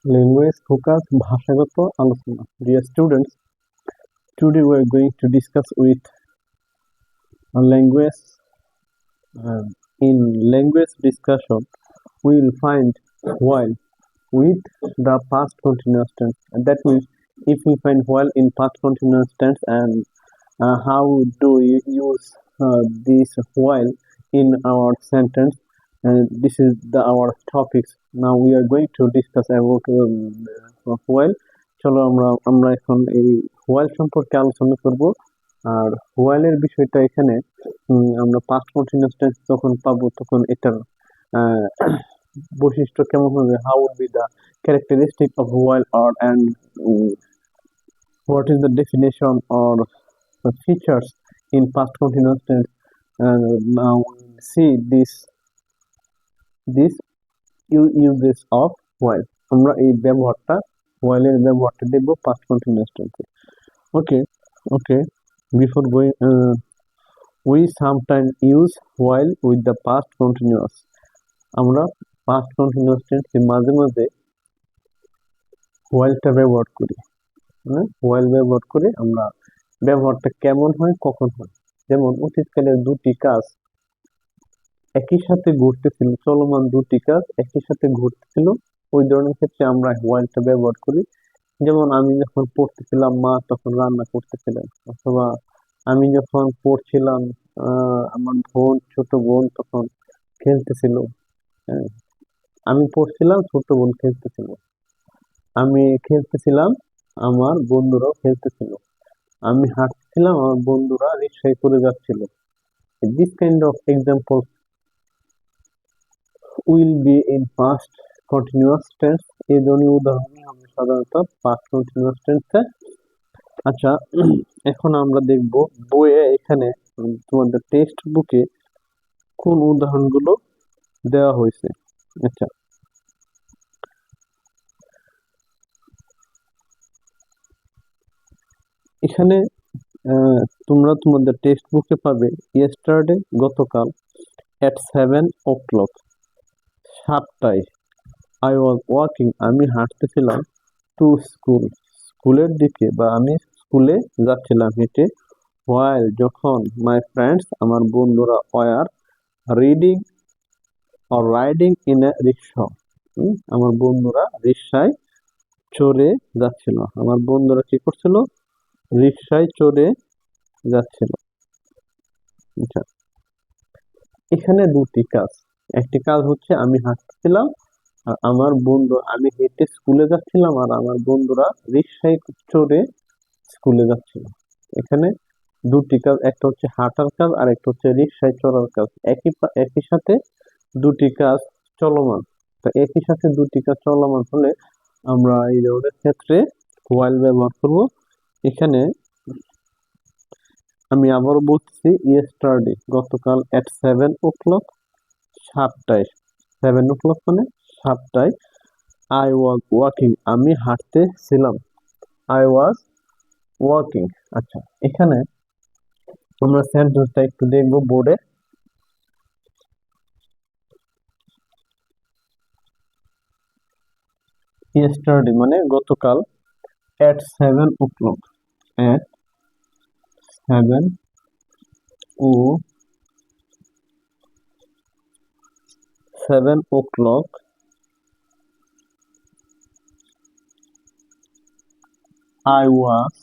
Language focused ভাষাগত আলোচনা. Dear students, today we are going to discuss with a language. Uh, in language discussion, we will find while with the past continuous tense. And that means if we find while in past continuous tense and how do you use this while in our sentence. This is our topics. Now we are going to discuss about while. চলো আমরা আমরা এখন এই while সম্পর্কে আলোচনা করব। আর while এর বিষয়টা এখানে আমরা past continuous tense যখন পাবো তখন এটার আহ, বৈশিষ্ট্য কেমন হবে, how would be the characteristic of while, or and um, what is the definition or the features in past continuous tense. Now see this uses of while. আমরা এই ব্যবহারটা while এর ব্যবহারটা দেখব past continuous tense. Okay, before going we sometimes use while with the past continuous. আমরা past continuous tense মাঝে মাঝে while টা ব্যবহার করি। while ব্যবহার করে আমরা ব্যবহারটা কেমন হয়, কখন হয়। যেমন অতীতকালের দুটি কাজ একই সাথে ঘটতেছিল, চলমান দুটি কাজ একই সাথে ঘটতেছিল, ওই ধরনের ক্ষেত্রে আমরা while-টা ব্যবহার করি। যেমন আমি যখন পড়তেছিলাম মা তখন রান্না করতেছিলেন, অথবা আমি যখন পড়ছিলাম আমার ছোট বোন তখন খেলতেছিল। হ্যাঁ, আমি পড়ছিলাম, ছোট বোন খেলতেছিল। আমি খেলতেছিলাম, আমার বন্ধুরাও খেলতেছিল। আমি হাঁটছিলাম, আমার বন্ধুরা রিক্সায় করে যাচ্ছিল। This kind of examples will be in past continuous tense. এই ধরনের উদাহরণই হবে সাধারণত past continuous tense. আচ্ছা, এখন আমরা দেখব বইয়ে এখানে তোমাদের টেক্সট বুকে কোন উদাহরণগুলো দেওয়া হয়েছে। আচ্ছা, এখানে তোমরা তোমাদের টেক্সট বুকে পাবে yesterday গতকাল at 7 o'clock 7টায় I was walking আমি হাঁটতেছিলাম to school স্কুলের দিকে, বা আমি স্কুলে যাচ্ছিলাম হেঁটে, while যখন my friends আমার বন্ধুরা were reading or riding in a rickshaw আমার বন্ধুরা রিক্সায় চড়ে যাচ্ছিল। আমার বন্ধুরা কি করছিল? রিক্সায় চড়ে যাচ্ছিল। আচ্ছা, এখানে দুটি কাজ। একটি কাজ হচ্ছে আমি হাঁটছিলাম, আর আমার বন্ধু আমি হেঁটে স্কুলে যাচ্ছিলাম, আর আমার বন্ধুরা রিক্সায় চড়ে স্কুলে যাচ্ছিল। এখানে দুটি কাজ, একটা হচ্ছে হাঁটার কাজ আর একটা হচ্ছে রিক্সায় চড়ার কাজ। একই সাথে দুটি কাজ চলমান। তো একই সাথে দুটি কাজ চলমান হলে আমরা এই ধরনের ক্ষেত্রে while ব্যবহার করব। এখানে আমি আবারও বলছি yesterday গতকাল at 7 o'clock 7টায়। 7 o'clock মানে 7টায় I was walking আমি হাঁটতেছিলাম। I was walking. আচ্ছা, এখানে আমরা সেন্টেন্সটা একটু দেখবো বোর্ডে। yesterday মানে গতকাল at 7 o'clock at 7 O 7 o'clock I was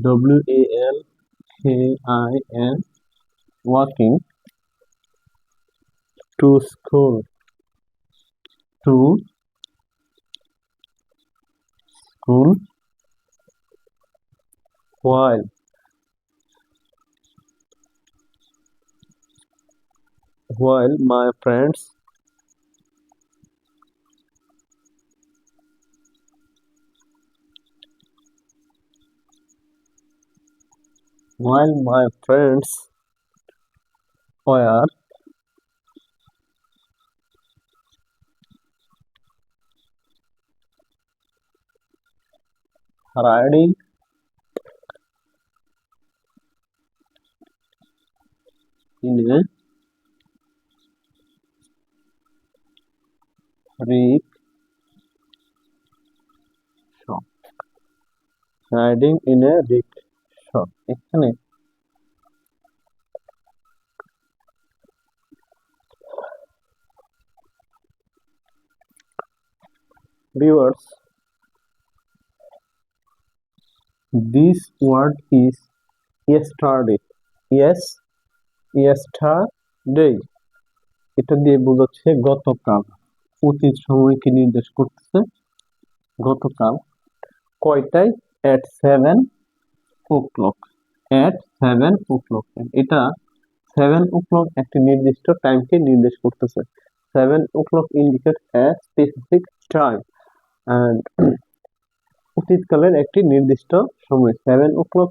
WALKIN walking to school to school while my friends were riding rickshaw, riding in a rickshaw। এখানে viewers, this word is yesterday। yesterday এটা দিয়ে বোঝাচ্ছে গতকাল, অতীত সময়কে নির্দেশ করতেছে। গতকাল কয়টায়? at 7 o'clock, at 7 o'clock। এটা 7 o'clock একটি নির্দিষ্ট টাইমকে নির্দেশ করতেছে। 7 o'clock indicates a specific time and অতীতকালের একটি নির্দিষ্ট সময়। 7 o'clock,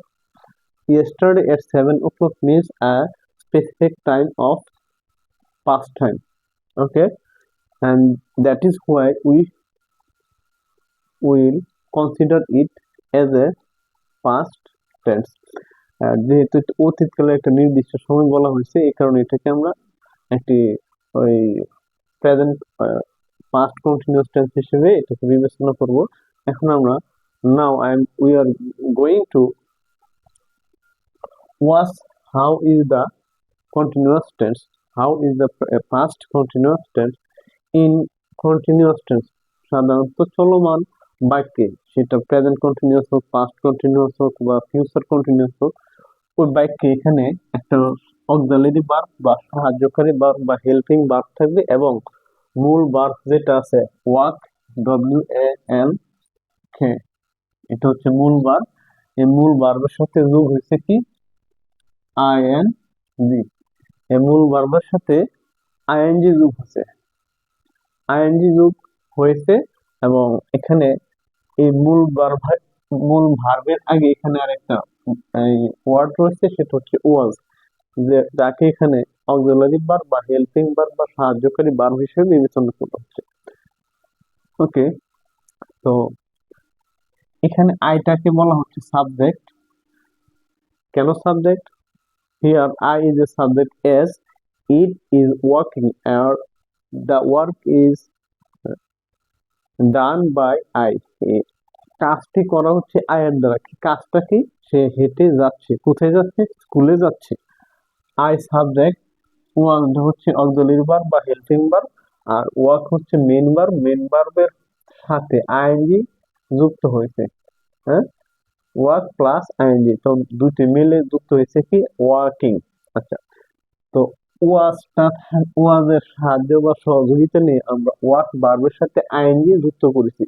yesterday at 7 o'clock means a specific time of past time, okay, and that is why we will consider it as a past tense। যেহেতু অতীতকালে একটা নির্দিষ্ট সময় বলা হয়েছে, এই কারণে এটাকে আমরা একটি ওই প্রেজেন্ট পাস্ট কন্টিনিউয়াস টেন্স হিসেবে এটাকে বিবেচনা করব। এখন আমরা we are going to watch how is the continuous tense, how is the past continuous tense in continuous tense। সাধারণত চলমান বাক্যে, সেটা প্রেজেন্ট কন্টিনিউয়াস হোক, পাস্ট কন্টিনিউয়াস হোক বা ফিউচার কন্টিনিউয়াস হোক, ওই বাক্যে এখানে একটা অক্সিলারি ভার্ব বা সাহায্যকারী ভার্ব বা হেল্পিং ভার্ব থাকবে এবং মূল ভার্ব যেটা আছে ওয়াক, WALK, এটা হচ্ছে মূল ভার্ব। এই মূল ভার্বের সাথে যোগ হয়েছে কি? ING। এই মূল ভার্বের সাথে ING যোগ হয়েছে, ING যোগ হয়েছে এবং এখানে এই মূল ভার্বের আগে এখানে আরেকটা ওয়ার্ড রয়েছে, সেটা হচ্ছে ওয়াজ, যে যাকে এখানে অক্সিলারি ভার্ব বা হেল্পিং ভার্ব বা সাহায্যকারী ভার্ব হিসেবে বিবেচনা করা হচ্ছে। ওকে, তো এখানে আইটাকে বলা হচ্ছে সাবজেক্ট। কেন subject? Here I is a subject as it is working or the work is done by I। কাজটি করা হচ্ছে আয়ের দ্বারা। কাজটা কি? সে হেঁটে যাচ্ছে। কোথায় যাচ্ছে? স্কুলে যাচ্ছে। আই সাবজেক্ট, ওয়াজ হচ্ছে অক্সিলারি ভার্ব বা হেল্পিং ভার্ব, আর ওয়ার্ক হচ্ছে মেইন ভার্ব। মেইন ভার্বের সাথে আইএনজি যুক্ত হয়েছে। হ্যাঁ, ওয়ার্ক প্লাস আইএনজি, তো দুটি মিলে যুক্ত হয়েছে কি? ওয়ার্কিং। আচ্ছা, তো ওয়াজের সাহায্য বা সহযোগিতা নিয়ে আমরা ওয়ার্ক ভার্বের সাথে আইএনজি যুক্ত করেছি।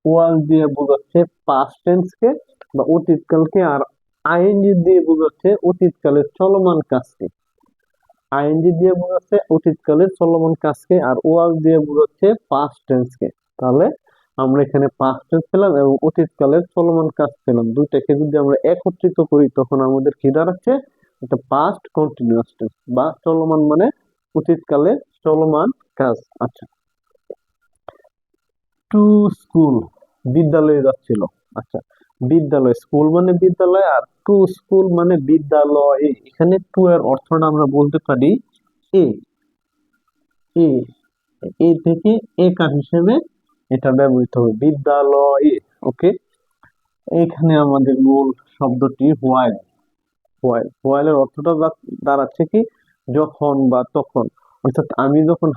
ওয়াজ দিয়ে বোঝাচ্ছে পাস্ট টেন্সকে বা অতীতকালকে, আর আইএনজি দিয়ে বোঝাচ্ছে অতীতকালের চলমান কাজকে। আইএনজি দিয়ে বোঝাচ্ছে অতীতকালের চলমান কাজকে আর ওয়াজ দিয়ে বোঝাচ্ছে পাস্ট টেন্সকে। তাহলে আমরা এখানে পাস্ট টেন্স পেলাম এবং অতীতকালের চলমান কাজ পেলাম। দুইটাকে যদি আমরা একত্রিত করি তখন আমাদের কি দাঁড়াচ্ছে? একটা পাস্ট কন্টিনিউয়াস টেন্স বা চলমান মানে অতীতকালে চলমান কাজ। আচ্ছা, টু স্কুল, বিদ্যালয়ে যাচ্ছিল। আচ্ছা, বিদ্যালয়, স্কুল মানে বিদ্যালয় আর টু স্কুল মানে বিদ্যালয়ে। এখানে টু এর অর্থটা আমরা বলতে পারি এ এ এ থেকে এ কার হিসেবে এটা ব্যবহৃত হবে, বিদ্যালয়ে। ওকে, এখানে আমাদের মূল শব্দটি হোয়াইল। হোয়াইলের অর্থটা দাঁড়াচ্ছে কি? যখন বা তখন। অর্থাৎ আমি যখন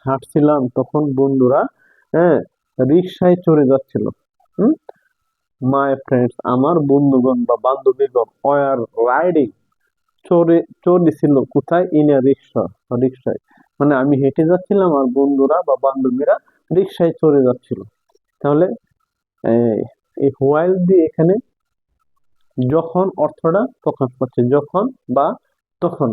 হাঁটছিলাম তখন বন্ধুরা, হ্যাঁ, রিক্সায় চড়ে যাচ্ছিল। মাই ফ্রেন্ডস, আমার বন্ধুগণ বা বান্ধবীগণ, ওয়ার রাইডিং, চড়েছিল কোথায়? ইন এ রিক্সায়। মানে আমি হেঁটে যাচ্ছিলাম আর বন্ধুরা বা বান্ধবীরা রিক্সায় চড়ে যাচ্ছিল। তাহলে এই হোয়াইল দিয়ে এখানে যখন অর্থটা প্রকাশ পাচ্ছে, যখন বা তখন।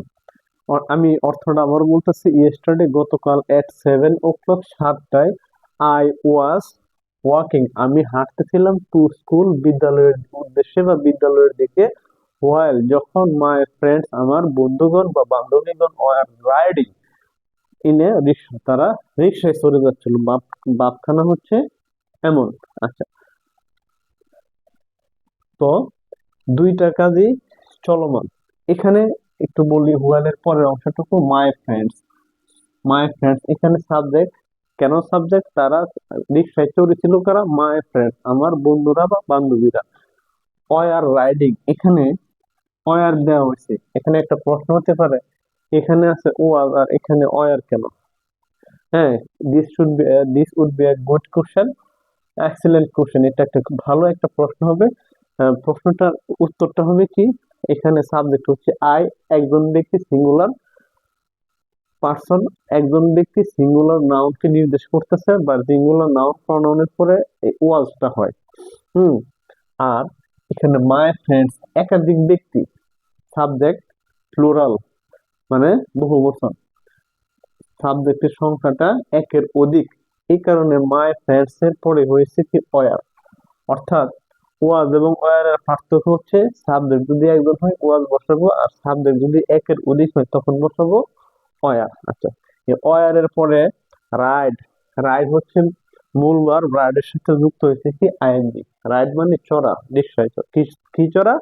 আমি অর্থটা আবার বলতেছি, ইয়েস্টারডে গতকাল at 7 o'clock, 7টায়, আই ওয়াজ ওয়াকিং, আমি হাঁটতেছিলাম, টু স্কুল, বিদ্যালয়ের উদ্দেশ্যে বা বিদ্যালয়ের দিকে, হোয়াইল, যখন, মাই ফ্রেন্ডস, আমার বন্ধুগণ বা বান্ধবীগণ, ওয়ার রাইডিং ইন এ রিক্সা, তারা রিক্সায় চলে যাচ্ছিল। বাপখানা হচ্ছে এমন। আচ্ছা, তো দুইটা কাজই চলমান। এখানে একটু বলি হোয়াইলের পরের অংশটুকু, মাই ফ্রেন্ডস। এখানে সাবজেক্ট, কেন সাবজেক্ট? তারা রিক্সায় চড়েছিল কারা? মাই ফ্রেন্ড, আমার বন্ধুরা বা বান্ধবীরা। ওয়ার রাইডিং, এখানে ওয়ার দেওয়া হয়েছে। এখানে একটা প্রশ্ন হতে পারে, এখানে আছে ওয়ার আর এখানে ওয়ার কেন? হ্যাঁ, this would be a good question, excellent question. এটা একটা খুব ভালো একটা প্রশ্ন হবে। প্রশ্নটার উত্তরটা হবে কি, এখানে সাবজেক্ট হচ্ছে আই, একজন ব্যক্তি সিঙ্গুলার পার্সন, একজন ব্যক্তি সিঙ্গুলার নাউনকে নির্দেশ করতেছে বা সিঙ্গুলার নাউন প্রনাউনের পরে ওয়াজটা হয়। হুম। আর এখানে মাই ফ্রেন্ডস, একাধিক ব্যক্তি, সাবজেক্ট প্লুরাল মানে বহুবচন, সাবজেক্টের সংখ্যাটা একের অধিক, এই কারণে মাই ফ্রেন্ডস এর পরে হয়েছে কি ওয়ার। অর্থাৎ ওয়াজ এবং ওয়ার এর পার্থক্য হচ্ছে সাবজেক্ট যদি একজন হয় ওয়াজ বসাবো, আর সাবজেক্ট যদি একের অধিক হয় তখন বসাবো ওয়ার। আচ্ছা, এই ওয়ার এর পরে রাইড, রাইড হচ্ছে মূল ভার্ব, রাইডের সাথে যুক্ত হয়েছে কি আইএনজি। রাইড মানে চড়া, রিক্সায় চড়া। কি চড়া?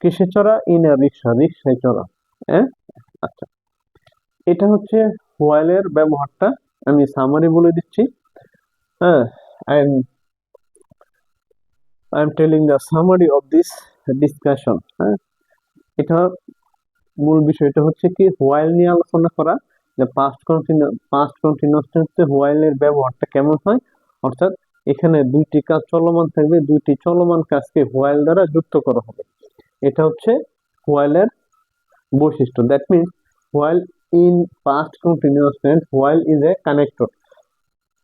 কিসে চড়া? ইন এ রিক্সা, রিক্সায় চড়া। হ্যাঁ। আচ্ছা, এটা হচ্ছে হোয়াইল এর ব্যবহারটা। আমি সামারি বলে দিচ্ছি। হ্যাঁ, I am telling the summary of this discussion. হ্যাঁ, এটা মূল বিষয়টা হচ্ছে কি হোয়াইল নিয়ে আলোচনা করা, যে পাস্ট কন্টিনিউয়াস টেন্সে হোয়াইল এর ব্যবহারটা কেমন হয়। অর্থাৎ এখানে দুইটি কাজ চলমান থাকবে, দুইটি চলমান কাজকে হোয়াইল দ্বারা যুক্ত করা হবে। এটা হচ্ছে হোয়াইল এর বৈশিষ্ট্য। That means while in past continuous tense, while is a connector.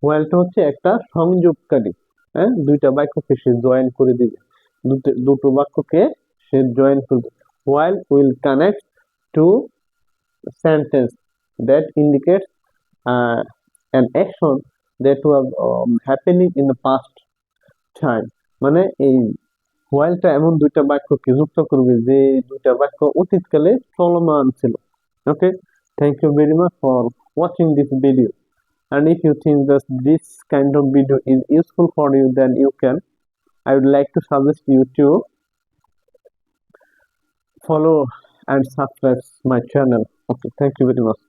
হোয়াইলটা হচ্ছে একটা সংযোগকারী। হ্যাঁ, দুইটা বাক্যকে সে জয়েন করে দিবে, দুটো বাক্যকে সে জয়েন করবে। While will connect to sentence that indicates an action that was happening in the past time। মানে এই হোয়াইলটা এমন দুইটা বাক্যকে যুক্ত করবে যে দুইটা বাক্য অতীতকালে চলমান ছিল। Okay, thank you very much for watching this video, and if you think that this kind of video is useful for you, then I would like to suggest you to follow and subscribe my channel. Okay, thank you very much.